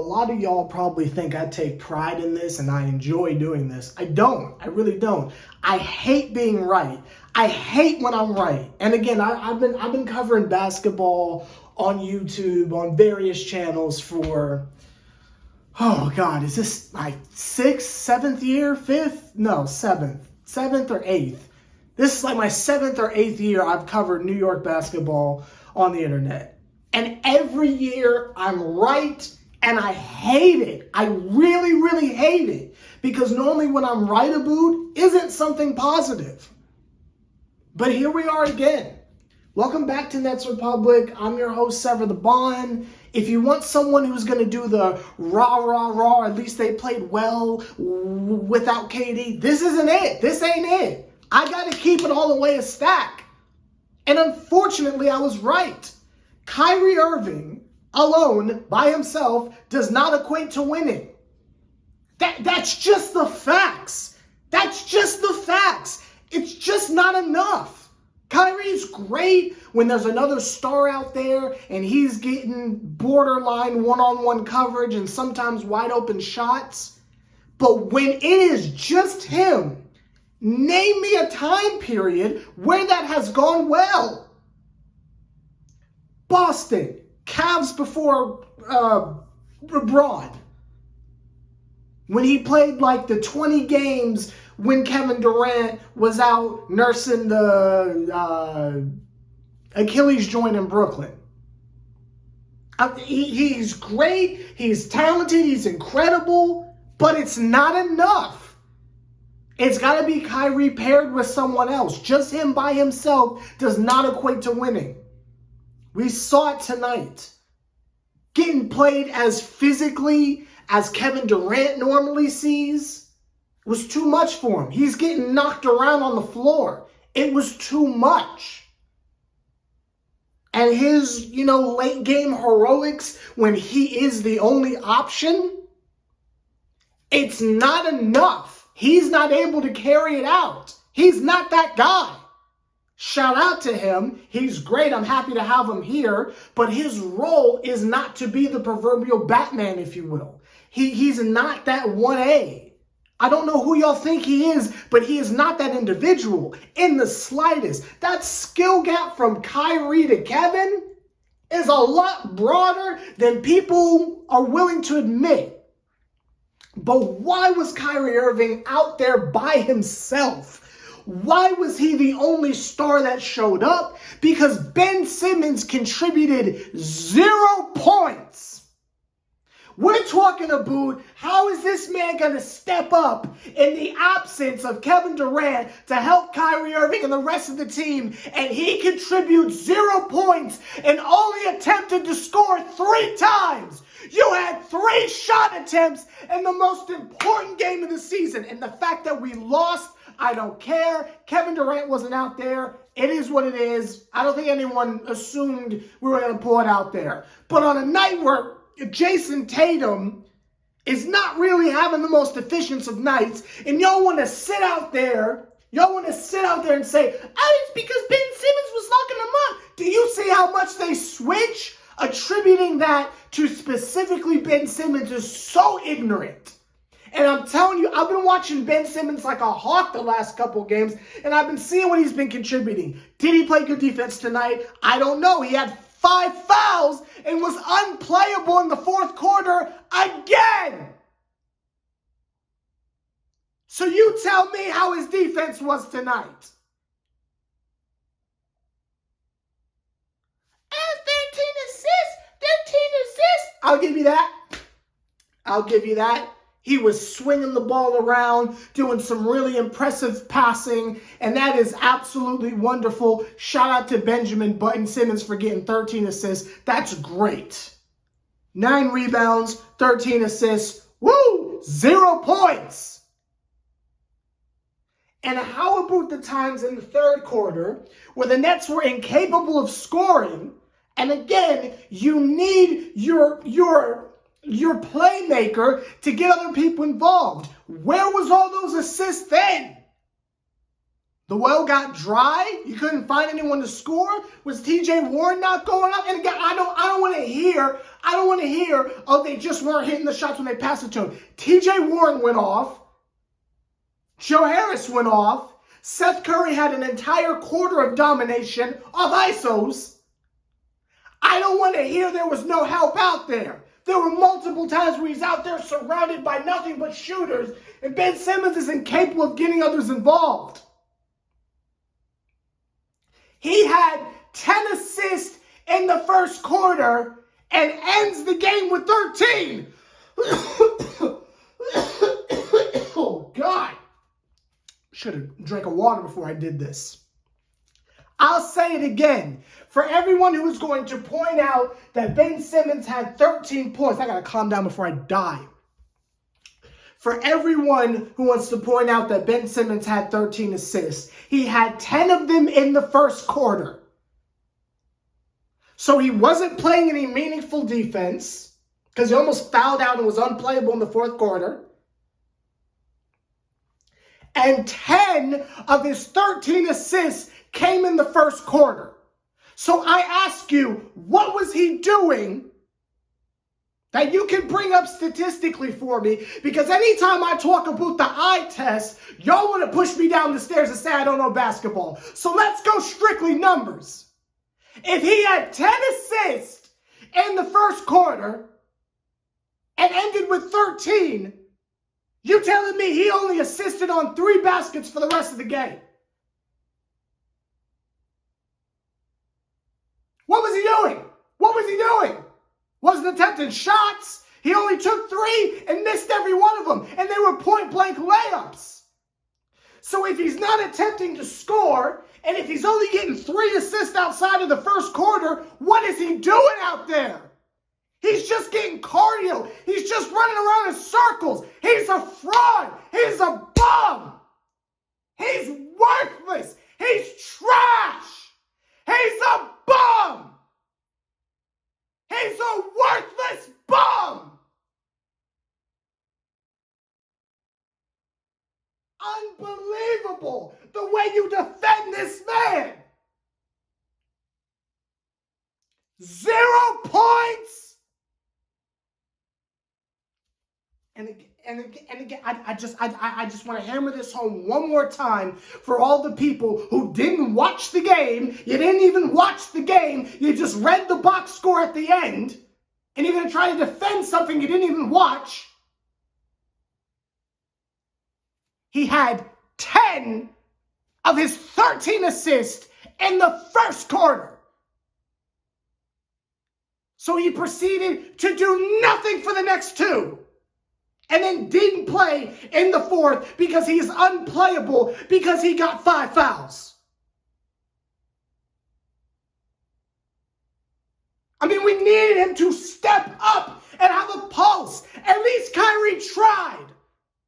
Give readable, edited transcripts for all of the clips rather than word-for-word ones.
lot of y'all probably think I take pride in this and I enjoy doing this. I don't. I really don't. I hate being right. I hate when I'm right. And again, I've been covering basketball on YouTube, on various channels for, oh God, is this my seventh or eighth? This is like my 7th or 8th year I've covered New York basketball on the internet. And every year I'm right and I hate it. I really, really hate it. Because normally when I'm right about isn't something positive. But here we are again. Welcome back to Nets Republic. I'm your host, Sever the Bond. If you want someone who's going to do the rah, at least they played well without KD, this isn't it. This ain't it. I got to keep it all the way a stack. And unfortunately, I was right. Kyrie Irving alone by himself does not equate to winning. That's just the facts. That's just the facts. It's just not enough. Kyrie's great when there's another star out there and he's getting borderline one-on-one coverage and sometimes wide open shots. But when it is just him, name me a time period where that has gone well. Boston, Cavs before LeBron. When he played like the 20 games when Kevin Durant was out nursing the Achilles joint in Brooklyn. He's great, he's talented, he's incredible, but it's not enough. It's got to be Kyrie paired with someone else. Just him by himself does not equate to winning. We saw it tonight. Getting played as physically as Kevin Durant normally sees was too much for him. He's getting knocked around on the floor. It was too much. And his, late game heroics when he is the only option, it's not enough. He's not able to carry it out. He's not that guy. Shout out to him. He's great. I'm happy to have him here. But his role is not to be the proverbial Batman, if you will. He's not that 1A. I don't know who y'all think he is, but he is not that individual in the slightest. That skill gap from Kyrie to Kevin is a lot broader than people are willing to admit. But why was Kyrie Irving out there by himself? Why was he the only star that showed up? Because Ben Simmons contributed 0 points. We're talking about how is this man going to step up in the absence of Kevin Durant to help Kyrie Irving and the rest of the team, and he contributes 0 points and only attempted to score 3 times. You had 3 shot attempts in the most important game of the season, and the fact that we lost, I don't care. Kevin Durant wasn't out there. It is what it is. I don't think anyone assumed we were going to pull it out there. But on a night where Jason Tatum is not really having the most efficient of nights, and y'all want to sit out there and say, it's because Ben Simmons was locking them up. Do you see how much they switch? Attributing that to specifically Ben Simmons is so ignorant. And I'm telling you, I've been watching Ben Simmons like a hawk the last couple games, and I've been seeing what he's been contributing. Did he play good defense tonight? I don't know. He had 5 fouls and was unplayable in the 4th quarter again. So you tell me how his defense was tonight. And 13 assists. I'll give you that. He was swinging the ball around, doing some really impressive passing, and that is absolutely wonderful. Shout out to Benjamin Button Simmons for getting 13 assists. That's great. 9 rebounds, 13 assists. Woo! 0 points. And how about the times in the 3rd quarter where the Nets were incapable of scoring? And again, you need your playmaker to get other people involved. Where was all those assists then? The well got dry? You couldn't find anyone to score? Was TJ Warren not going up? And again, I don't want to hear, oh, they just weren't hitting the shots when they passed it to him. TJ Warren went off. Joe Harris went off. Seth Curry had an entire quarter of domination of ISOs. I don't want to hear there was no help out there. There were multiple times where he's out there surrounded by nothing but shooters, and Ben Simmons is incapable of getting others involved. He had 10 assists in the first quarter and ends the game with 13. Oh, God. Should have drank a water before I did this. I'll say it again. For everyone who is going to point out that Ben Simmons had 13 points, I got to calm down before I die. For everyone who wants to point out that Ben Simmons had 13 assists, he had 10 of them in the first quarter. So he wasn't playing any meaningful defense because he almost fouled out and was unplayable in the fourth quarter. And 10 of his 13 assists came in the first quarter. So I ask you, what was he doing that you can bring up statistically for me? Because anytime I talk about the eye test, y'all want to push me down the stairs and say I don't know basketball. So let's go strictly numbers. If he had 10 assists in the first quarter and ended with 13, you telling me he only assisted on 3 baskets for the rest of the game? What was he doing? What was he doing? Wasn't attempting shots. He only took 3 and missed every one of them. And they were point-blank layups. So if he's not attempting to score, and if he's only getting 3 assists outside of the first quarter, what is he doing out there? He's just getting cardio. He's just running around in circles. He's a fraud. He's a bum. He's worthless. He's trash. He's a bum. He's a worthless bum. Unbelievable the way you defend this man. 0 points. And again, I just want to hammer this home one more time for all the people who didn't watch the game. You didn't even watch the game. You just read the box score at the end. And you're going to try to defend something you didn't even watch. He had 10 of his 13 assists in the first quarter. So he proceeded to do nothing for the next 2. And then didn't play in the fourth because he's unplayable because he got 5 fouls. I mean, we needed him to step up and have a pulse. At least Kyrie tried.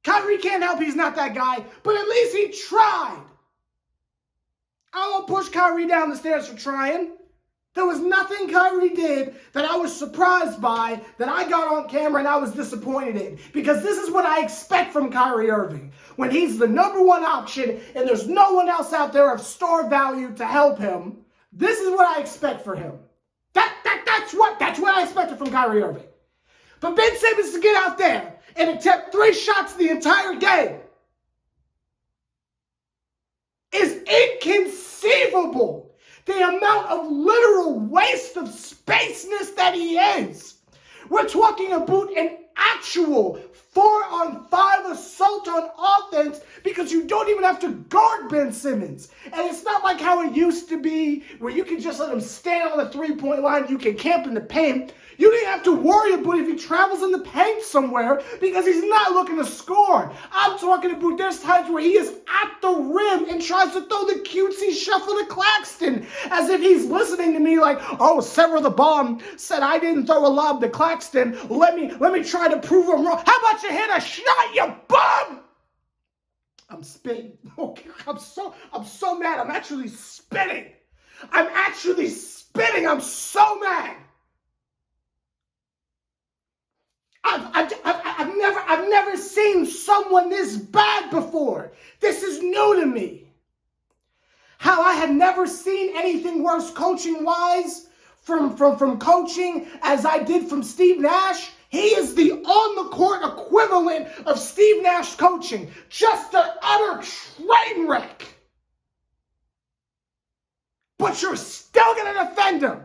Kyrie can't help, he's not that guy, but at least he tried. I won't push Kyrie down the stairs for trying. There was nothing Kyrie did that I was surprised by, that I got on camera and I was disappointed in. Because this is what I expect from Kyrie Irving. When he's the number 1 option and there's no one else out there of star value to help him, this is what I expect for him. That's what I expected from Kyrie Irving. But Ben Simmons to get out there and attempt 3 shots the entire game is inconceivable. The amount of literal waste of spaceness that he is. We're talking about an actual 4-on-5 assault on offense because you don't even have to guard Ben Simmons. And it's not like how it used to be where you can just let him stand on the 3-point line, you can camp in the paint. You didn't have to worry about if he travels in the paint somewhere because he's not looking to score. I'm talking about there's times where he is at the rim and tries to throw the cutesy shuffle to Claxton as if he's listening to me like, oh, Sever the Bomb said I didn't throw a lob to Claxton. Let me try to prove him wrong. How about you hit a shot, you bum? I'm spitting. Okay, I'm so mad. I'm actually spitting. I'm so mad. I've never seen someone this bad before. This is new to me. how I had never seen anything worse coaching-wise from coaching as I did from Steve Nash. He is the on-the-court equivalent of Steve Nash coaching. Just an utter train wreck. But you're still going to defend him.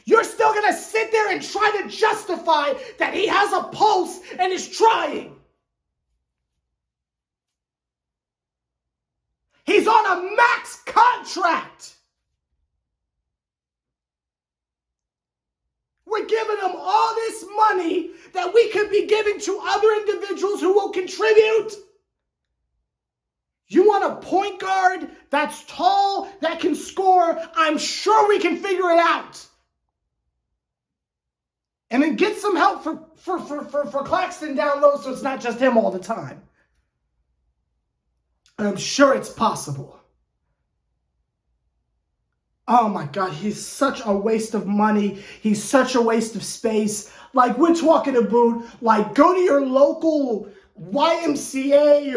You're still going to sit there and try to justify that he has a pulse and is trying. He's on a max contract. We're giving him all this money that we could be giving to other individuals who will contribute. You want a point guard that's tall, that can score? I'm sure we can figure it out. And then get some help for Claxton down low so it's not just him all the time. I'm sure it's possible. Oh my God, he's such a waste of money. He's such a waste of space. Like, we're talking about, like, go to your local YMCA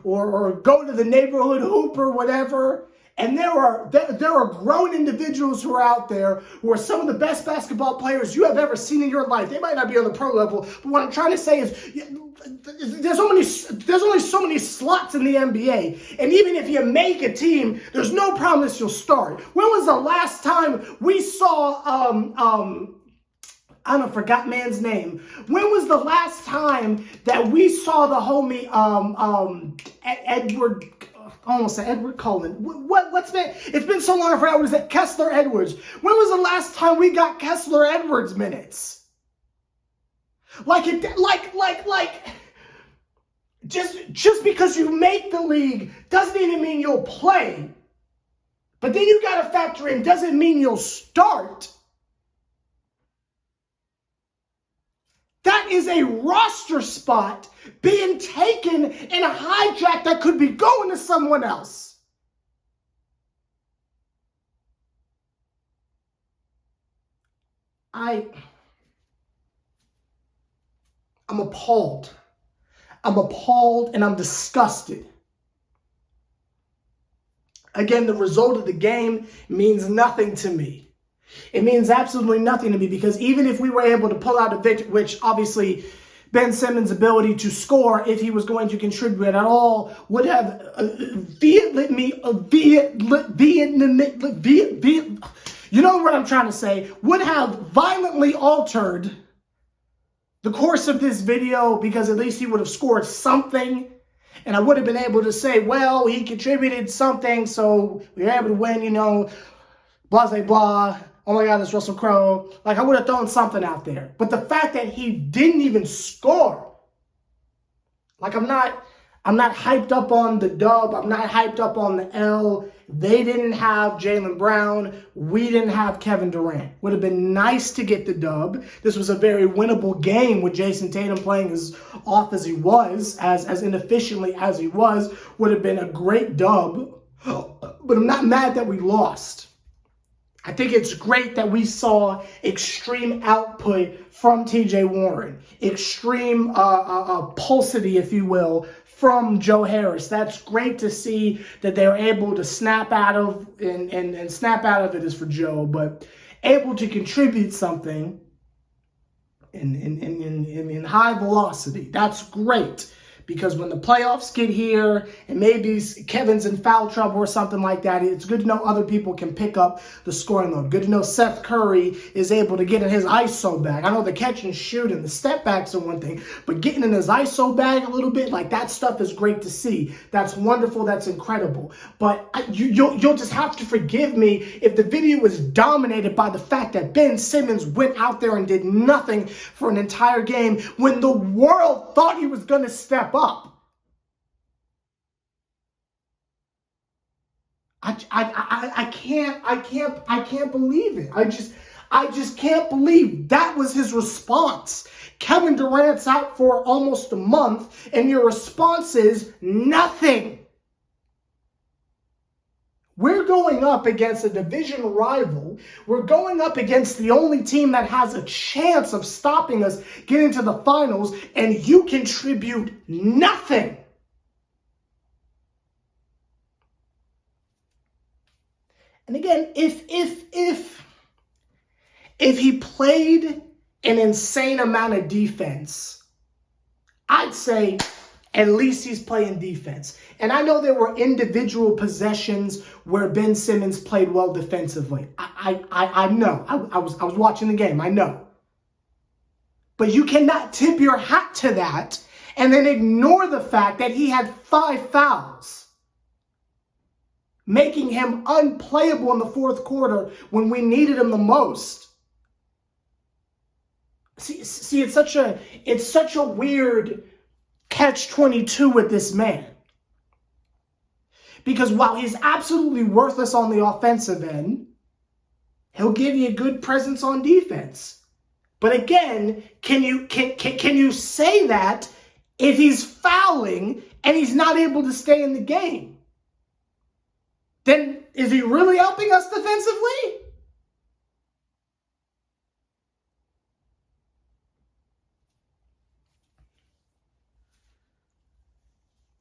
or go to the neighborhood hoop or whatever. And there are grown individuals who are out there who are some of the best basketball players you have ever seen in your life. They might not be on the pro level, but what I'm trying to say is there's only so many slots in the NBA. And even if you make a team, there's no promise you'll start. When was the last time we saw I don't forgot man's name. When was the last time that we saw the homie Edward? I almost said Edward Cullen. What's been? It's been so long I forgot. Was it Kessler Edwards? When was the last time we got Kessler Edwards minutes? Just because you make the league doesn't even mean you'll play. But then you got to factor in, doesn't mean you'll start. That is a roster spot being taken in a hijack that could be going to someone else. I'm appalled. I'm appalled and I'm disgusted. Again, the result of the game means nothing to me. It means absolutely nothing to me because even if we were able to pull out a victory, which obviously Ben Simmons' ability to score, if he was going to contribute at all, would have you know what I'm trying to say, would have violently altered the course of this video because at least he would have scored something. And I would have been able to say, well, he contributed something, so we were able to win, blah, blah, blah. Oh my God, it's Russell Crowe. Like, I would have thrown something out there. But the fact that he didn't even score, like, I'm not hyped up on the dub. I'm not hyped up on the L. They didn't have Jaylen Brown. We didn't have Kevin Durant. Would have been nice to get the dub. This was a very winnable game with Jason Tatum playing as off as he was, as inefficiently as he was. Would have been a great dub. But I'm not mad that we lost. I think it's great that we saw extreme output from TJ Warren, extreme pulsity, if you will, from Joe Harris. That's great to see that they're able to snap out of, and snap out of it is for Joe, but able to contribute something in high velocity. That's great. Because when the playoffs get here and maybe Kevin's in foul trouble or something like that, it's good to know other people can pick up the scoring load. Good to know Seth Curry is able to get in his ISO bag. I know the catch and shoot and the step backs are one thing, but getting in his ISO bag a little bit, like that stuff is great to see. That's wonderful. That's incredible. But you'll just have to forgive me if the video is dominated by the fact that Ben Simmons went out there and did nothing for an entire game when the world thought he was going to step up. I can't believe it. I just can't believe that was his response. Kevin Durant's out for almost a month, and your response is nothing. We're going up against a division rival. We're going up against the only team that has a chance of stopping us getting to the finals, and you contribute nothing. And again, if he played an insane amount of defense, I'd say at least he's playing defense. And I know there were individual possessions where Ben Simmons played well defensively. I know. I was watching the game. I know. But you cannot tip your hat to that and then ignore the fact that he had 5 fouls, making him unplayable in the fourth quarter when we needed him the most. See, it's such a weird catch-22 with this man. Because while he's absolutely worthless on the offensive end, he'll give you a good presence on defense. But again, can you say that if he's fouling and he's not able to stay in the game? Then is he really helping us defensively?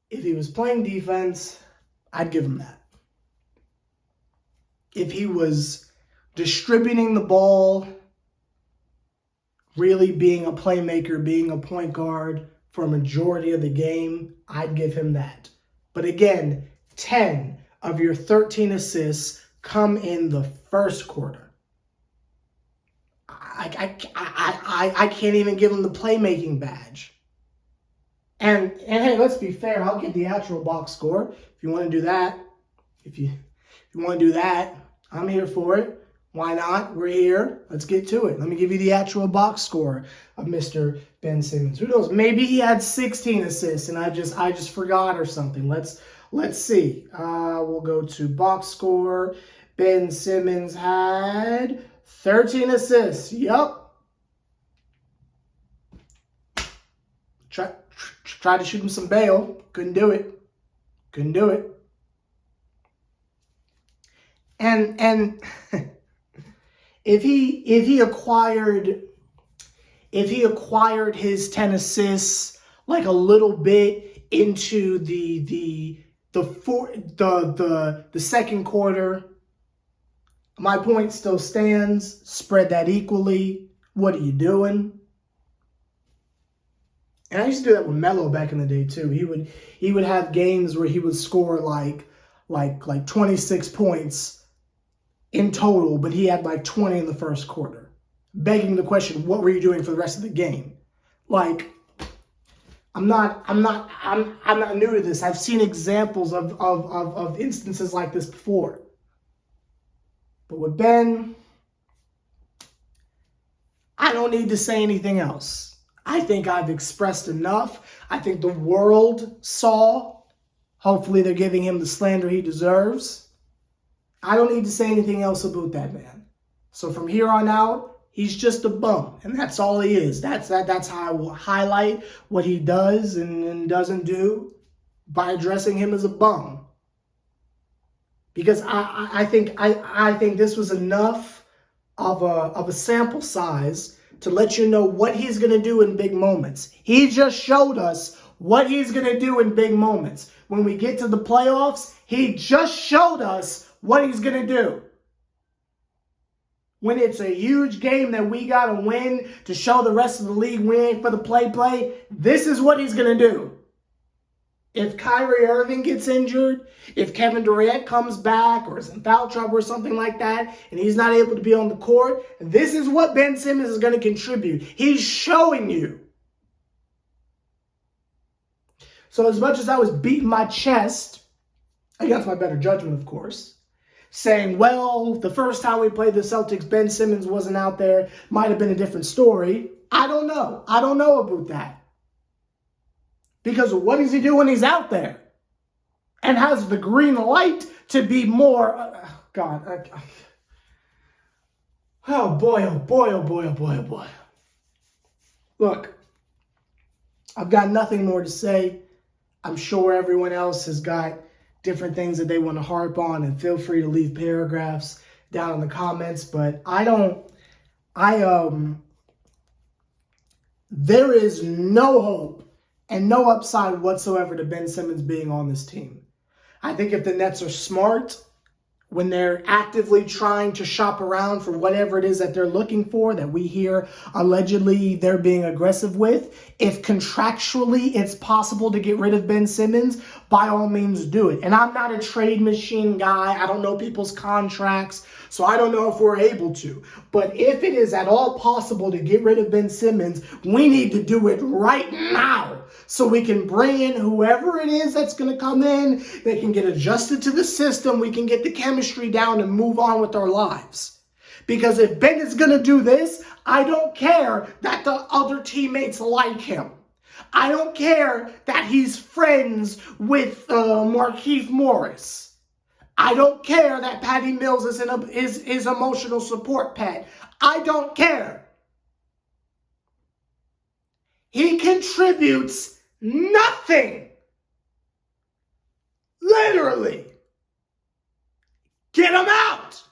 If he was playing defense, I'd give him that. If he was distributing the ball, really being a playmaker, being a point guard for a majority of the game, I'd give him that. But again, 10 of your 13 assists come in the first quarter. I can't even give him the playmaking badge. And hey, let's be fair, I'll get the actual box score if you want to do that. If you want to do that, I'm here for it. Why not? We're here. Let's get to it. Let me give you the actual box score of Mr. Ben Simmons. Who knows? Maybe he had 16 assists and I just forgot or something. Let's see. We'll go to box score. Ben Simmons had 13 assists. Yup. Tried to shoot him some bail. Couldn't do it. And if he acquired his 10 assists like a little bit into the second quarter, my point still stands. Spread that equally. What are you doing? And I used to do that with Melo back in the day too. He would have games where he would score like 26 points in total, but he had like 20 in the first quarter. Begging the question, what were you doing for the rest of the game? Like, I'm not new to this. I've seen examples of instances like this before. But with Ben, I don't need to say anything else. I think I've expressed enough. I think the world saw. Hopefully they're giving him the slander he deserves. I don't need to say anything else about that man. So from here on out, he's just a bum. And that's all he is. That's how I will highlight what he does and doesn't do, by addressing him as a bum. Because I think this was enough of a sample size to let you know what he's going to do in big moments. He just showed us what he's going to do in big moments. When we get to the playoffs, he just showed us what he's going to do. When it's a huge game that we got to win to show the rest of the league we ain't for the play, this is what he's going to do. If Kyrie Irving gets injured, if Kevin Durant comes back or is in foul trouble or something like that, and he's not able to be on the court, this is what Ben Simmons is going to contribute. He's showing you. So as much as I was beating my chest, against my better judgment, of course, saying, well, the first time we played the Celtics, Ben Simmons wasn't out there, might have been a different story. I don't know. I don't know about that. Because what does he do when he's out there? And has the green light to be more... oh boy. Look, I've got nothing more to say. I'm sure everyone else has got different things that they want to harp on, and feel free to leave paragraphs down in the comments. But there is no hope and no upside whatsoever to Ben Simmons being on this team. I think if the Nets are smart, when they're actively trying to shop around for whatever it is that they're looking for, that we hear allegedly they're being aggressive with, if contractually it's possible to get rid of Ben Simmons, by all means do it. And I'm not a trade machine guy. I don't know people's contracts, so I don't know if we're able to. But if it is at all possible to get rid of Ben Simmons, we need to do it right now, so we can bring in whoever it is that's going to come in. They can get adjusted to the system. We can get the chemistry down and move on with our lives. Because if Ben is going to do this, I don't care that the other teammates like him. I don't care that he's friends with Markieff Morris. I don't care that Patty Mills is his emotional support pet. I don't care. He contributes nothing. Literally. Get him out.